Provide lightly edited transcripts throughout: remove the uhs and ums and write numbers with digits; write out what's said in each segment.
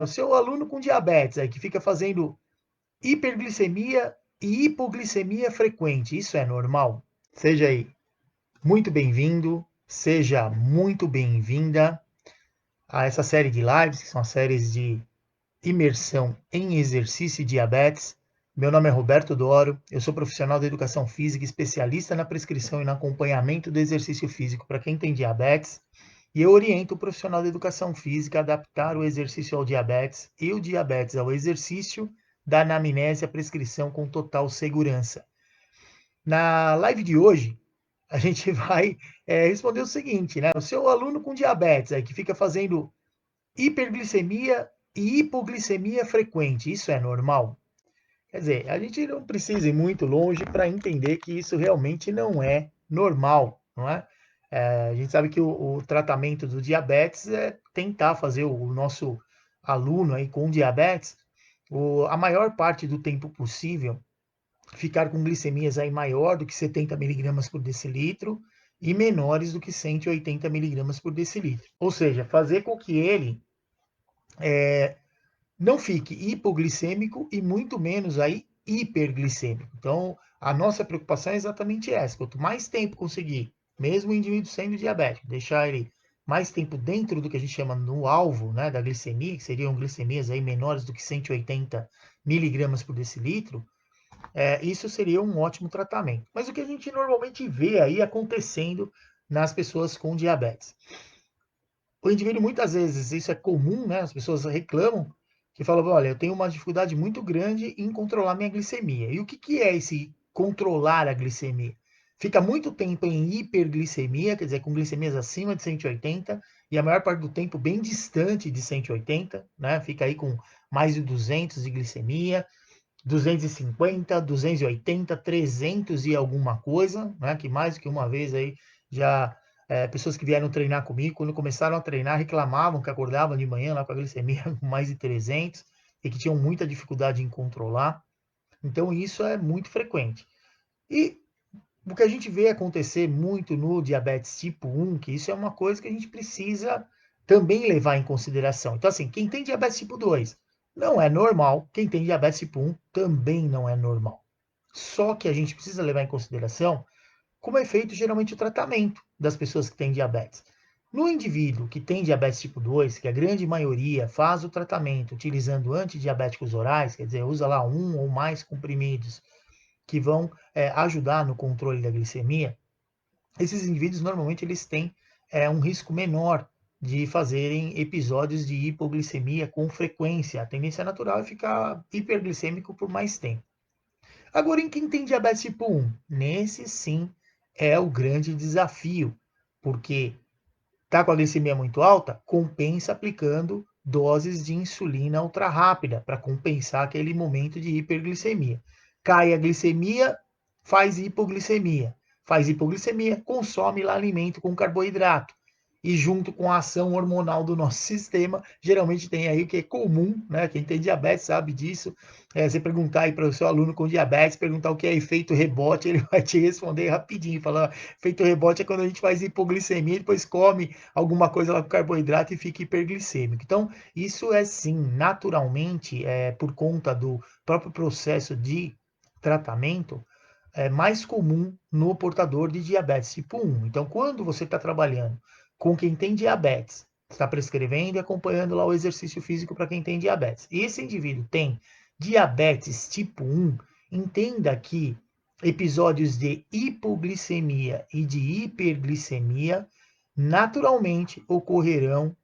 O seu aluno com diabetes aí, que fica fazendo hiperglicemia e hipoglicemia frequente, isso é normal? Seja aí muito bem-vindo, seja muito bem-vinda a essa série de lives, que são as séries de imersão em exercício e diabetes. Meu nome é Roberto Doro, eu sou profissional da educação física, especialista na prescrição e no acompanhamento do exercício físico para quem tem diabetes, e eu oriento o profissional da educação física a adaptar o exercício ao diabetes e o diabetes ao exercício da anamnese à prescrição com total segurança. Na live de hoje, a gente vai responder o seguinte, né? O seu aluno com diabetes aí, que fica fazendo hiperglicemia e hipoglicemia frequente, isso é normal? Quer dizer, a gente não precisa ir muito longe para entender que isso realmente não é normal, não é? A gente sabe que o tratamento do diabetes é tentar fazer o nosso aluno aí com diabetes, a maior parte do tempo possível, ficar com glicemias aí maior do que 70 miligramas por decilitro e menores do que 180 miligramas por decilitro. Ou seja, fazer com que ele não fique hipoglicêmico e muito menos aí hiperglicêmico. Então, a nossa preocupação é exatamente essa. Quanto mais tempo conseguir, mesmo o indivíduo sendo diabético, deixar ele mais tempo dentro do que a gente chama no alvo, né, da glicemia, que seriam glicemias aí menores do que 180 miligramas por decilitro, isso seria um ótimo tratamento. Mas o que a gente normalmente vê aí acontecendo nas pessoas com diabetes? O indivíduo, muitas vezes, isso é comum, né? As pessoas reclamam, que falam, olha, eu tenho uma dificuldade muito grande em controlar minha glicemia. E o que é esse controlar a glicemia? Fica muito tempo em hiperglicemia, quer dizer, com glicemias acima de 180, e a maior parte do tempo bem distante de 180, né? Fica aí com mais de 200 de glicemia, 250, 280, 300 e alguma coisa, né? Que mais do que uma vez aí já pessoas que vieram treinar comigo, quando começaram a treinar, reclamavam que acordavam de manhã lá com a glicemia com mais de 300 e que tinham muita dificuldade em controlar. Então isso é muito frequente. E o que a gente vê acontecer muito no diabetes tipo 1, que isso é uma coisa que a gente precisa também levar em consideração. Então, assim, quem tem diabetes tipo 2 não é normal, quem tem diabetes tipo 1 também não é normal. Só que a gente precisa levar em consideração como é feito geralmente o tratamento das pessoas que têm diabetes. No indivíduo que tem diabetes tipo 2, que a grande maioria faz o tratamento utilizando antidiabéticos orais, quer dizer, usa lá um ou mais comprimidos que vão ajudar no controle da glicemia, esses indivíduos normalmente eles têm um risco menor de fazerem episódios de hipoglicemia com frequência. A tendência natural é ficar hiperglicêmico por mais tempo. Agora, em quem tem diabetes tipo 1, nesse sim é o grande desafio, porque está com a glicemia muito alta, compensa aplicando doses de insulina ultra rápida para compensar aquele momento de hiperglicemia. Cai a glicemia, faz hipoglicemia. Faz hipoglicemia, consome lá alimento com carboidrato. E junto com a ação hormonal do nosso sistema, geralmente tem aí o que é comum, né? Quem tem diabetes sabe disso. Você perguntar aí para o seu aluno com diabetes, perguntar o que é efeito rebote, ele vai te responder rapidinho, falar, efeito rebote é quando a gente faz hipoglicemia e depois come alguma coisa lá com carboidrato e fica hiperglicêmico. Então, isso é sim, naturalmente, por conta do próprio processo de tratamento, é mais comum no portador de diabetes tipo 1. Então, quando você está trabalhando com quem tem diabetes, está prescrevendo e acompanhando lá o exercício físico para quem tem diabetes, e esse indivíduo tem diabetes tipo 1, entenda que episódios de hipoglicemia e de hiperglicemia naturalmente ocorrerão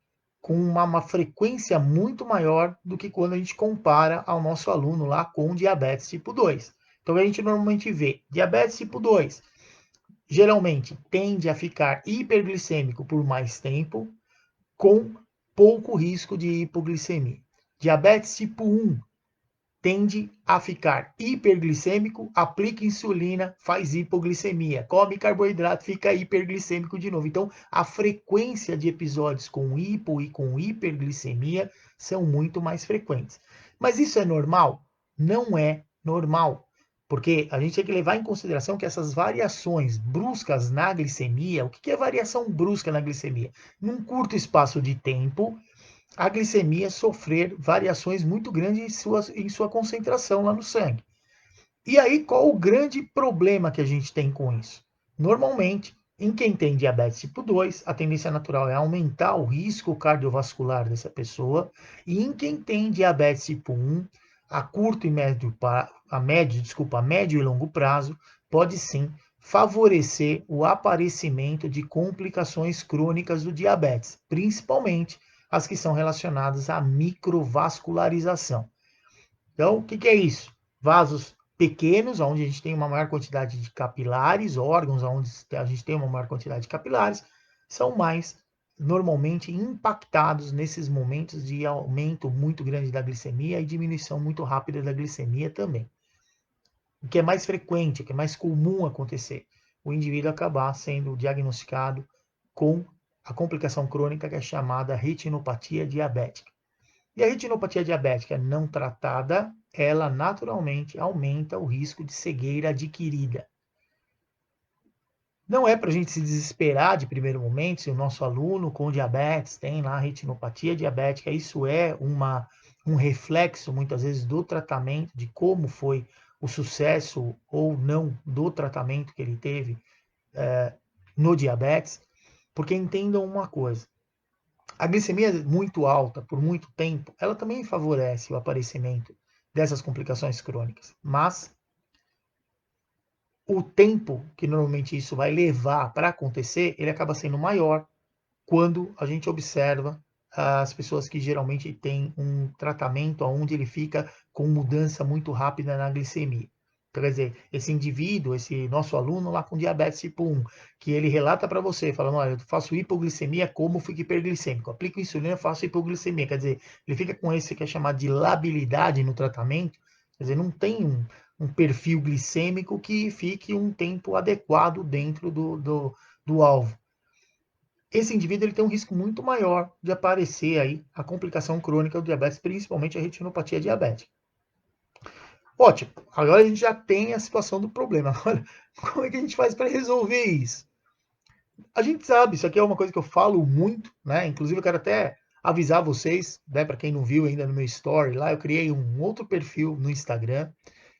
com uma frequência muito maior do que quando a gente compara ao nosso aluno lá com diabetes tipo 2. Então a gente normalmente vê diabetes tipo 2, geralmente tende a ficar hiperglicêmico por mais tempo, com pouco risco de hipoglicemia. Diabetes tipo 1 tende a ficar hiperglicêmico, aplica insulina, faz hipoglicemia, come carboidrato, fica hiperglicêmico de novo. Então, a frequência de episódios com hipo e com hiperglicemia são muito mais frequentes. Mas isso é normal? Não é normal, porque a gente tem que levar em consideração que essas variações bruscas na glicemia, o que é variação brusca na glicemia? Num curto espaço de tempo, a glicemia sofrer variações muito grandes em sua concentração lá no sangue. E aí, qual o grande problema que a gente tem com isso? Normalmente, em quem tem diabetes tipo 2, a tendência natural é aumentar o risco cardiovascular dessa pessoa, e em quem tem diabetes tipo 1, a curto e médio e longo prazo, pode sim favorecer o aparecimento de complicações crônicas do diabetes, principalmente as que são relacionadas à microvascularização. Então, o que é isso? Vasos pequenos, onde a gente tem uma maior quantidade de capilares, órgãos onde a gente tem uma maior quantidade de capilares, são mais normalmente impactados nesses momentos de aumento muito grande da glicemia e diminuição muito rápida da glicemia também. O que é mais frequente, o que é mais comum acontecer, o indivíduo acabar sendo diagnosticado com a complicação crônica que é chamada retinopatia diabética. E a retinopatia diabética não tratada, ela naturalmente aumenta o risco de cegueira adquirida. Não é para a gente se desesperar de primeiro momento se o nosso aluno com diabetes tem lá retinopatia diabética, isso é um reflexo muitas vezes do tratamento, de como foi o sucesso ou não do tratamento que ele teve no diabetes, porque entendam uma coisa, a glicemia muito alta por muito tempo, ela também favorece o aparecimento dessas complicações crônicas, mas o tempo que normalmente isso vai levar para acontecer, ele acaba sendo maior quando a gente observa as pessoas que geralmente têm um tratamento onde ele fica com mudança muito rápida na glicemia. Então, quer dizer, esse indivíduo, esse nosso aluno lá com diabetes tipo 1, que ele relata para você, falando, olha, eu faço hipoglicemia, como fico hiperglicêmico, aplico insulina, faço hipoglicemia, quer dizer, ele fica com esse que é chamado de labilidade no tratamento, quer dizer, não tem um perfil glicêmico que fique um tempo adequado dentro do alvo. Esse indivíduo ele tem um risco muito maior de aparecer aí a complicação crônica do diabetes, principalmente a retinopatia diabética. Ótimo, agora a gente já tem a situação do problema. Agora, como é que a gente faz para resolver isso? A gente sabe, isso aqui é uma coisa que eu falo muito, né? Inclusive eu quero até avisar vocês, né, para quem não viu ainda no meu story, lá eu criei um outro perfil no Instagram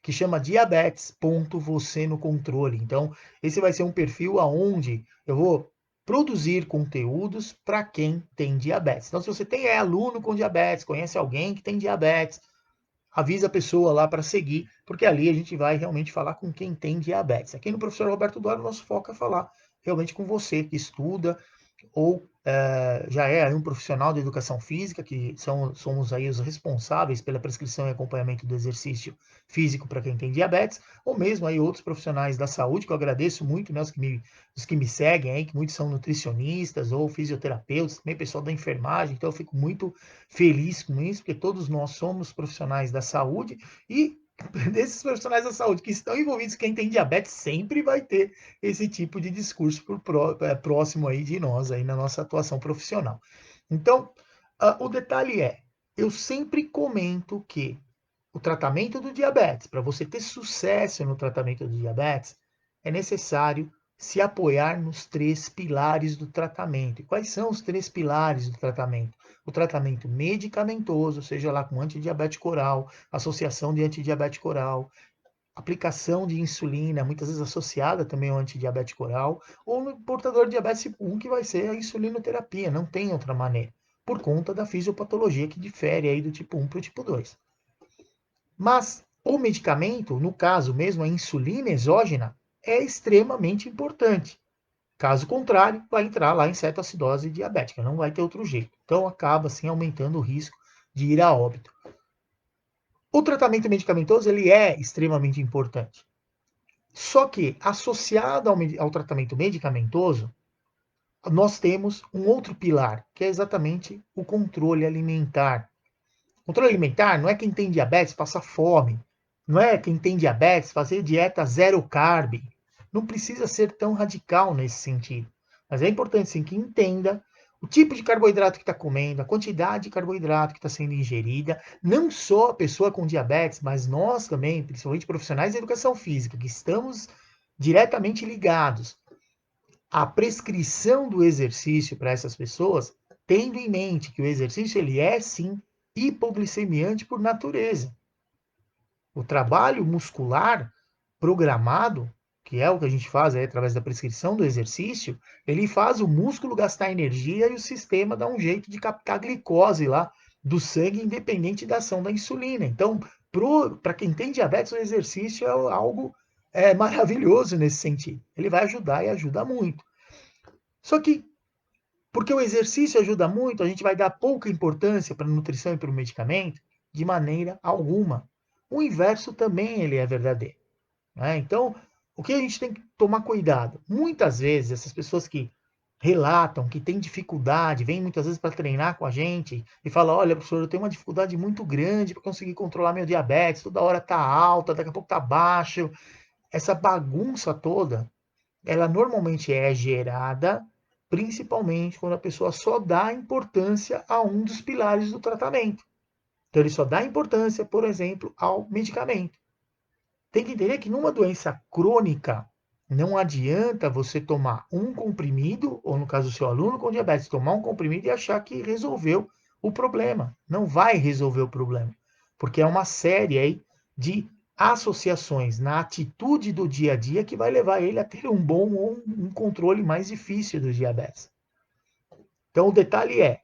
que chama diabetes.você no controle. Então, esse vai ser um perfil aonde eu vou produzir conteúdos para quem tem diabetes. Então, se você é aluno com diabetes, conhece alguém que tem diabetes, avisa a pessoa lá para seguir, porque ali a gente vai realmente falar com quem tem diabetes. Aqui no Professor Roberto Duarte, o nosso foco é falar realmente com você que estuda ou já é um profissional de educação física, que somos aí os responsáveis pela prescrição e acompanhamento do exercício físico para quem tem diabetes, ou mesmo aí outros profissionais da saúde, que eu agradeço muito, né, os que me seguem aí, que muitos são nutricionistas ou fisioterapeutas, também pessoal da enfermagem, então eu fico muito feliz com isso, porque todos nós somos profissionais da saúde e desses profissionais da saúde que estão envolvidos, quem tem diabetes sempre vai ter esse tipo de discurso próximo aí de nós, aí na nossa atuação profissional. Então, o detalhe é, eu sempre comento que o tratamento do diabetes, para você ter sucesso no tratamento do diabetes, é necessário se apoiar nos 3 pilares do tratamento. E quais são os 3 pilares do tratamento? O tratamento medicamentoso, seja lá com antidiabético oral, associação de antidiabético oral, aplicação de insulina, muitas vezes associada também ao antidiabético oral, ou no portador de diabetes tipo 1, que vai ser a insulinoterapia, não tem outra maneira, por conta da fisiopatologia que difere aí do tipo 1 para o tipo 2. Mas o medicamento, no caso mesmo a insulina exógena, é extremamente importante. Caso contrário, vai entrar lá em cetoacidose diabética, não vai ter outro jeito. Então acaba assim aumentando o risco de ir a óbito. O tratamento medicamentoso ele é extremamente importante. Só que, associado ao tratamento medicamentoso, nós temos um outro pilar, que é exatamente o controle alimentar. O controle alimentar não é quem tem diabetes passar fome, não é quem tem diabetes fazer dieta zero carb. Não precisa ser tão radical nesse sentido. Mas é importante sim que entenda o tipo de carboidrato que está comendo, a quantidade de carboidrato que está sendo ingerida, não só a pessoa com diabetes, mas nós também, principalmente profissionais de educação física, que estamos diretamente ligados à prescrição do exercício para essas pessoas, tendo em mente que o exercício ele é sim hipoglicemiante por natureza. O trabalho muscular programado, que é o que a gente faz aí, através da prescrição do exercício, ele faz o músculo gastar energia e o sistema dar um jeito de captar glicose lá do sangue, independente da ação da insulina. Então, para quem tem diabetes, o exercício é algo maravilhoso nesse sentido. Ele vai ajudar e ajuda muito. Só que, porque o exercício ajuda muito, a gente vai dar pouca importância para a nutrição e para o medicamento? De maneira alguma. O inverso também ele é verdadeiro. Né? Então, o que a gente tem que tomar cuidado? Muitas vezes, essas pessoas que relatam que têm dificuldade, vêm muitas vezes para treinar com a gente e falam, olha, professor, eu tenho uma dificuldade muito grande para conseguir controlar meu diabetes, toda hora está alta, daqui a pouco está baixo. Essa bagunça toda, ela normalmente é gerada principalmente quando a pessoa só dá importância a um dos pilares do tratamento. Então, ele só dá importância, por exemplo, ao medicamento. Tem que entender que numa doença crônica, não adianta você tomar um comprimido, ou no caso do seu aluno com diabetes, tomar um comprimido e achar que resolveu o problema. Não vai resolver o problema, porque é uma série aí de associações na atitude do dia a dia que vai levar ele a ter um bom ou um controle mais difícil do diabetes. Então, o detalhe é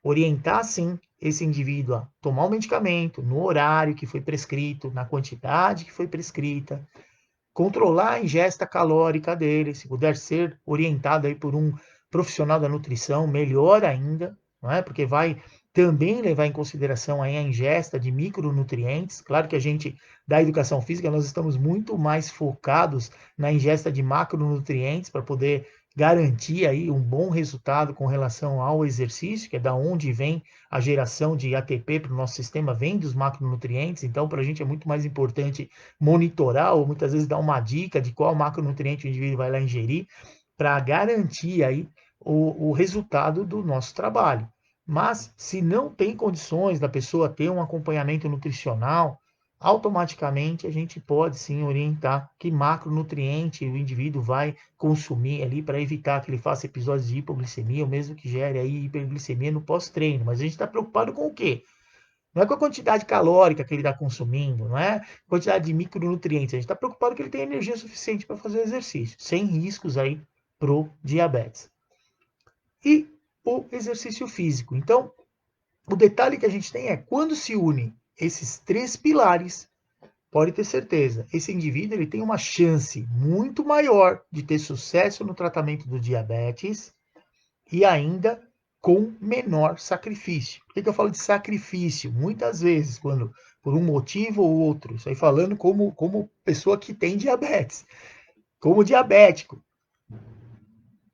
orientar, sim, esse indivíduo a tomar o medicamento no horário que foi prescrito, na quantidade que foi prescrita, controlar a ingesta calórica dele, se puder ser orientado aí por um profissional da nutrição, melhor ainda, não é? Porque vai também levar em consideração aí a ingesta de micronutrientes. Claro que a gente, da educação física, nós estamos muito mais focados na ingesta de macronutrientes para poder garantir aí um bom resultado com relação ao exercício, que é da onde vem a geração de ATP para o nosso sistema, vem dos macronutrientes. Então, para a gente é muito mais importante monitorar ou muitas vezes dar uma dica de qual macronutriente o indivíduo vai lá ingerir para garantir aí o resultado do nosso trabalho. Mas se não tem condições da pessoa ter um acompanhamento nutricional, automaticamente a gente pode sim orientar que macronutriente o indivíduo vai consumir ali para evitar que ele faça episódios de hipoglicemia ou mesmo que gere aí hiperglicemia no pós-treino. Mas a gente está preocupado com o quê? Não é com a quantidade calórica que ele está consumindo, não é a quantidade de micronutrientes. A gente está preocupado que ele tenha energia suficiente para fazer o exercício, sem riscos aí para o diabetes. E o exercício físico. Então, o detalhe que a gente tem é quando se une esses três pilares, pode ter certeza, esse indivíduo ele tem uma chance muito maior de ter sucesso no tratamento do diabetes e ainda com menor sacrifício. Por que eu falo de sacrifício? Muitas vezes, quando por um motivo ou outro, isso aí falando como pessoa que tem diabetes, como diabético,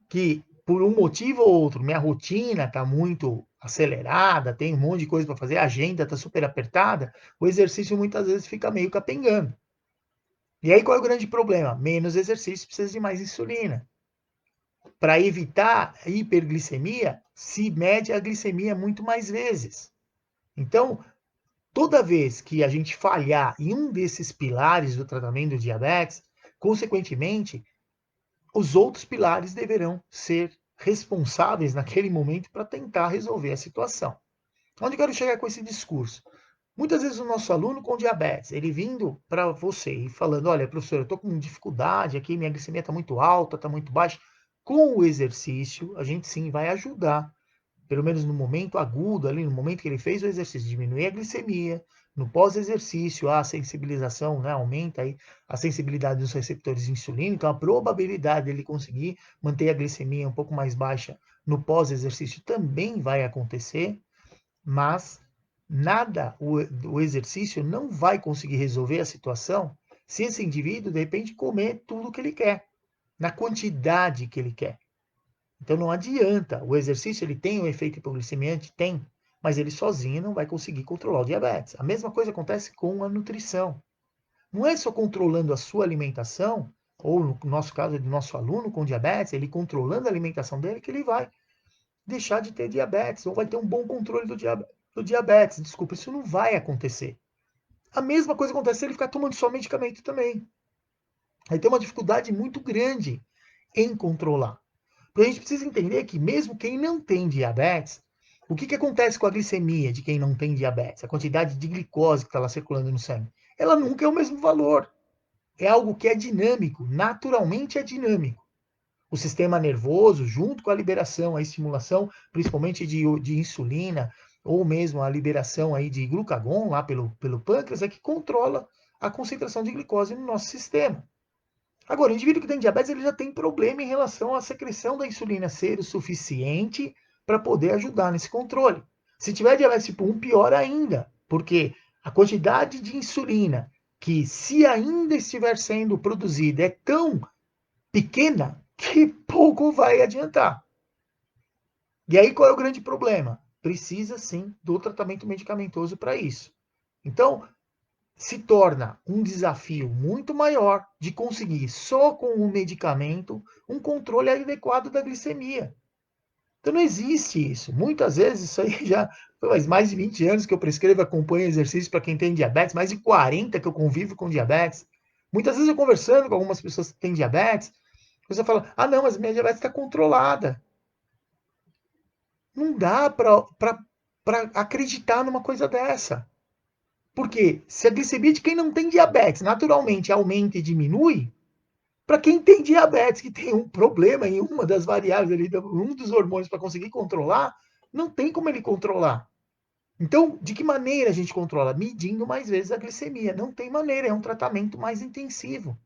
que por um motivo ou outro, minha rotina está muito acelerada, tem um monte de coisa para fazer, a agenda está super apertada, o exercício muitas vezes fica meio capengando. E aí qual é o grande problema? Menos exercício precisa de mais insulina. Para evitar a hiperglicemia, se mede a glicemia muito mais vezes. Então, toda vez que a gente falhar em um desses pilares do tratamento do diabetes, consequentemente, os outros pilares deverão ser responsáveis naquele momento para tentar resolver a situação. Onde eu quero chegar com esse discurso? Muitas vezes o nosso aluno com diabetes, ele vindo para você e falando, olha, professor, eu estou com dificuldade aqui, minha glicemia está muito alta, está muito baixa. Com o exercício, a gente sim vai ajudar, pelo menos no momento agudo, ali no momento que ele fez o exercício, diminuir a glicemia, no pós-exercício, a sensibilização, né, aumenta aí a sensibilidade dos receptores de insulina, então a probabilidade dele conseguir manter a glicemia um pouco mais baixa no pós-exercício também vai acontecer, mas nada, o exercício não vai conseguir resolver a situação se esse indivíduo, de repente, comer tudo que ele quer, na quantidade que ele quer. Então não adianta, o exercício ele tem um efeito hipoglicemiante? Tem, mas ele sozinho não vai conseguir controlar o diabetes. A mesma coisa acontece com a nutrição. Não é só controlando a sua alimentação, ou no nosso caso, do nosso aluno com diabetes, ele controlando a alimentação dele, que ele vai deixar de ter diabetes, ou vai ter um bom controle do diabetes. Desculpa, isso não vai acontecer. A mesma coisa acontece se ele ficar tomando só medicamento também. Aí tem uma dificuldade muito grande em controlar. Porque a gente precisa entender que mesmo quem não tem diabetes, O que acontece com a glicemia de quem não tem diabetes? A quantidade de glicose que está lá circulando no sangue? Ela nunca é o mesmo valor. É algo que é dinâmico, naturalmente é dinâmico. O sistema nervoso, junto com a liberação, a estimulação, principalmente de insulina, ou mesmo a liberação aí de glucagon lá pelo pâncreas, é que controla a concentração de glicose no nosso sistema. Agora, o indivíduo que tem diabetes, ele já tem problema em relação à secreção da insulina ser o suficiente para poder ajudar nesse controle. Se tiver diabetes tipo 1, pior ainda, porque a quantidade de insulina que, se ainda estiver sendo produzida, é tão pequena que pouco vai adiantar. E aí qual é o grande problema? Precisa sim do tratamento medicamentoso para isso. Então, se torna um desafio muito maior de conseguir só com o medicamento um controle adequado da glicemia. Então não existe isso. Muitas vezes, isso aí já faz mais de 20 anos que eu prescrevo, acompanho exercício para quem tem diabetes, mais de 40 que eu convivo com diabetes. Muitas vezes eu conversando com algumas pessoas que têm diabetes, você fala, ah não, mas minha diabetes está controlada. Não dá para acreditar numa coisa dessa. Porque se a glicemia de quem não tem diabetes naturalmente aumenta e diminui, para quem tem diabetes, que tem um problema em uma das variáveis ali, um dos hormônios para conseguir controlar, não tem como ele controlar. Então, de que maneira a gente controla? Medindo mais vezes a glicemia. Não tem maneira, é um tratamento mais intensivo.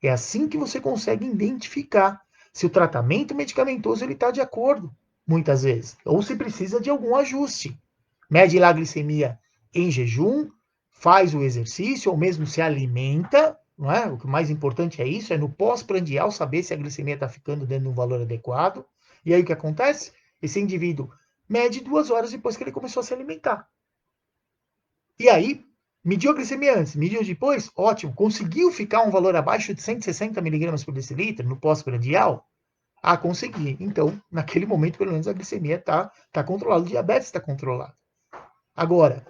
É assim que você consegue identificar se o tratamento medicamentoso está de acordo, muitas vezes, ou se precisa de algum ajuste. Mede lá a glicemia em jejum, faz o exercício, ou mesmo se alimenta, não é? O que mais importante é isso, é no pós-prandial saber se a glicemia está ficando dentro de um valor adequado. E aí o que acontece? Esse indivíduo mede 2 horas depois que ele começou a se alimentar. E aí, mediu a glicemia antes, mediu depois, ótimo. Conseguiu ficar um valor abaixo de 160 miligramas por decilitro no pós-prandial? Ah, consegui. Então, naquele momento, pelo menos a glicemia está controlada, o diabetes está controlado. Agora,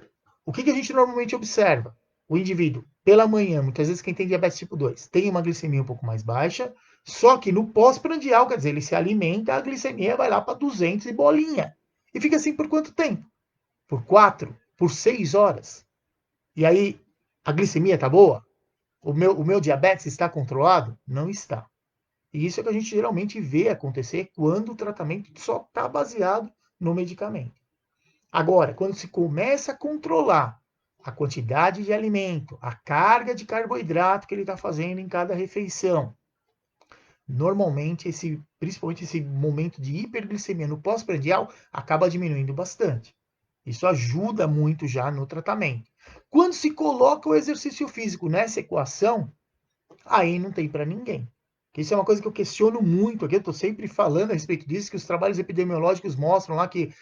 o que a gente normalmente observa? O indivíduo, pela manhã, muitas vezes quem tem diabetes tipo 2, tem uma glicemia um pouco mais baixa, só que no pós-prandial, quer dizer, ele se alimenta, a glicemia vai lá para 200 e bolinha. E fica assim por quanto tempo? Por 4, por 6 horas. E aí, a glicemia está boa? O meu diabetes está controlado? Não está. E isso é que a gente geralmente vê acontecer quando o tratamento só está baseado no medicamento. Agora, quando se começa a controlar a quantidade de alimento, a carga de carboidrato que ele está fazendo em cada refeição, normalmente, principalmente esse momento de hiperglicemia no pós-prandial, acaba diminuindo bastante. Isso ajuda muito já no tratamento. Quando se coloca o exercício físico nessa equação, aí não tem para ninguém. Isso é uma coisa que eu questiono muito aqui, eu estou sempre falando a respeito disso, que os trabalhos epidemiológicos mostram lá que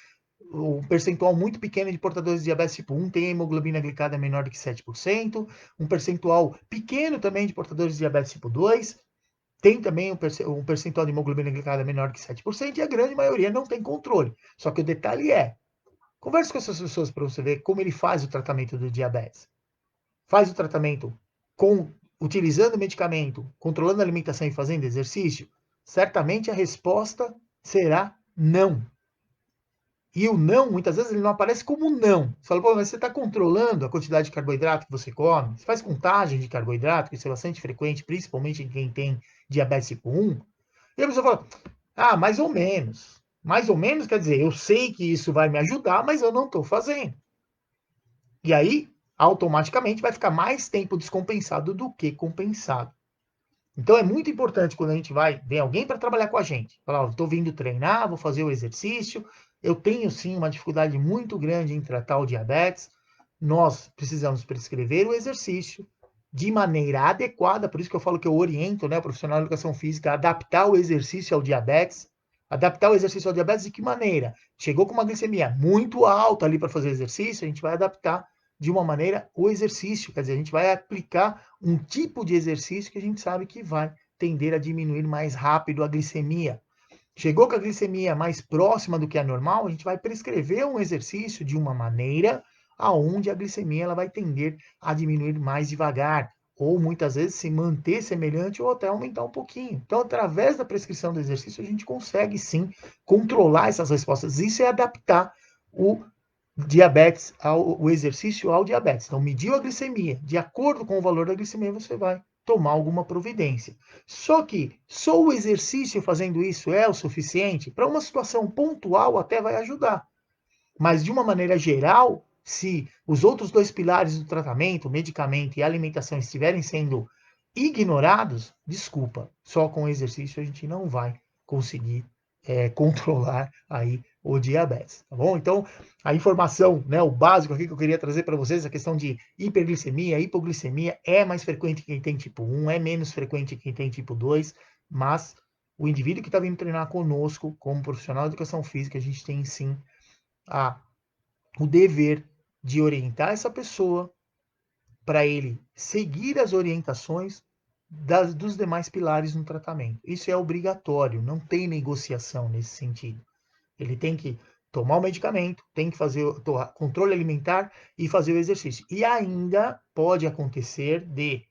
um percentual muito pequeno de portadores de diabetes tipo 1 tem a hemoglobina glicada menor do que 7%, um percentual pequeno também de portadores de diabetes tipo 2 tem também um percentual de hemoglobina glicada menor que 7%, e a grande maioria não tem controle. Só que o detalhe é, converse com essas pessoas para você ver como ele faz o tratamento do diabetes. Faz o tratamento utilizando o medicamento, controlando a alimentação e fazendo exercício? Certamente a resposta será não. E o não, muitas vezes, ele não aparece como não. Você fala, pô, mas você está controlando a quantidade de carboidrato que você come? Você faz contagem de carboidrato, que isso é bastante frequente, principalmente em quem tem diabetes tipo 1. E a pessoa fala, ah, mais ou menos. Mais ou menos quer dizer, eu sei que isso vai me ajudar, mas eu não estou fazendo. E aí, automaticamente, vai ficar mais tempo descompensado do que compensado. Então, é muito importante quando a gente vem alguém para trabalhar com a gente. Falar, estou vindo treinar, vou fazer o exercício, eu tenho sim uma dificuldade muito grande em tratar o diabetes. Nós precisamos prescrever o exercício de maneira adequada, por isso que eu falo que eu oriento, né, o profissional de educação física a adaptar o exercício ao diabetes. Adaptar o exercício ao diabetes de que maneira? Chegou com uma glicemia muito alta ali para fazer exercício, a gente vai adaptar de uma maneira o exercício, quer dizer, a gente vai aplicar um tipo de exercício que a gente sabe que vai tender a diminuir mais rápido a glicemia. Chegou com a glicemia mais próxima do que é normal, a gente vai prescrever um exercício de uma maneira aonde a glicemia ela vai tender a diminuir mais devagar, ou muitas vezes se manter semelhante ou até aumentar um pouquinho. Então, através da prescrição do exercício, a gente consegue sim controlar essas respostas. Isso é adaptar o o exercício ao diabetes. Então, mediu a glicemia, de acordo com o valor da glicemia, você vai tomar alguma providência. Só que só o exercício fazendo isso é o suficiente? Para uma situação pontual até vai ajudar. Mas de uma maneira geral, se os outros dois pilares do tratamento, medicamento e alimentação, estiverem sendo ignorados, desculpa, só com exercício a gente não vai conseguir controlar aí o diabetes, tá bom? Então, a informação, né, o básico aqui que eu queria trazer para vocês, a questão de hiperglicemia, hipoglicemia, é mais frequente em quem tem tipo 1, é menos frequente em quem tem tipo 2, mas o indivíduo que está vindo treinar conosco, como profissional de educação física, a gente tem sim o dever de orientar essa pessoa para ele seguir as orientações dos demais pilares no tratamento. Isso é obrigatório, não tem negociação nesse sentido. Ele tem que tomar o medicamento, tem que fazer o controle alimentar e fazer o exercício. E ainda pode acontecer de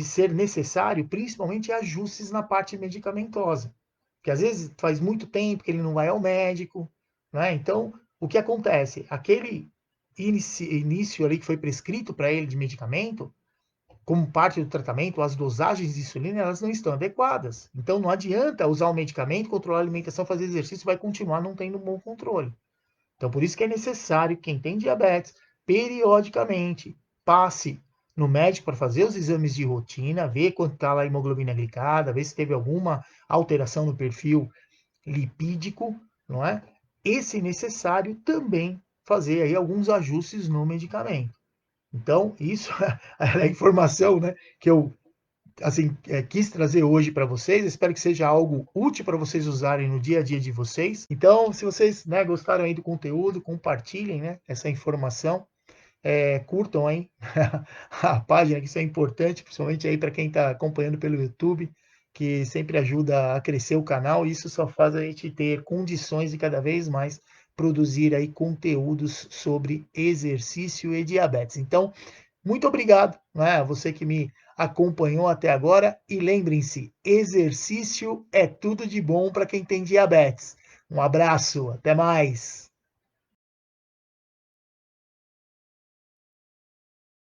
ser necessário, principalmente, ajustes na parte medicamentosa. Porque às vezes faz muito tempo que ele não vai ao médico, né? Então, o que acontece? Aquele início ali que foi prescrito para ele de medicamento, como parte do tratamento, as dosagens de insulina, elas não estão adequadas. Então, não adianta usar o medicamento, controlar a alimentação, fazer exercício, vai continuar não tendo um bom controle. Então, por isso que é necessário, quem tem diabetes, periodicamente, passe no médico para fazer os exames de rotina, ver quanto está lá a hemoglobina glicada, ver se teve alguma alteração no perfil lipídico, não é? E, se necessário, também fazer aí alguns ajustes no medicamento. Então, isso é a informação, né, que eu assim, quis trazer hoje para vocês. Espero que seja algo útil para vocês usarem no dia a dia de vocês. Então, se vocês, né, gostaram aí do conteúdo, compartilhem, né, essa informação. Curtam aí a página, que isso é importante, principalmente aí para quem está acompanhando pelo YouTube, que sempre ajuda a crescer o canal, e isso só faz a gente ter condições de cada vez mais produzir aí conteúdos sobre exercício e diabetes. Então, muito obrigado, né, a você que me acompanhou até agora, e lembrem-se, exercício é tudo de bom para quem tem diabetes. Um abraço, até mais!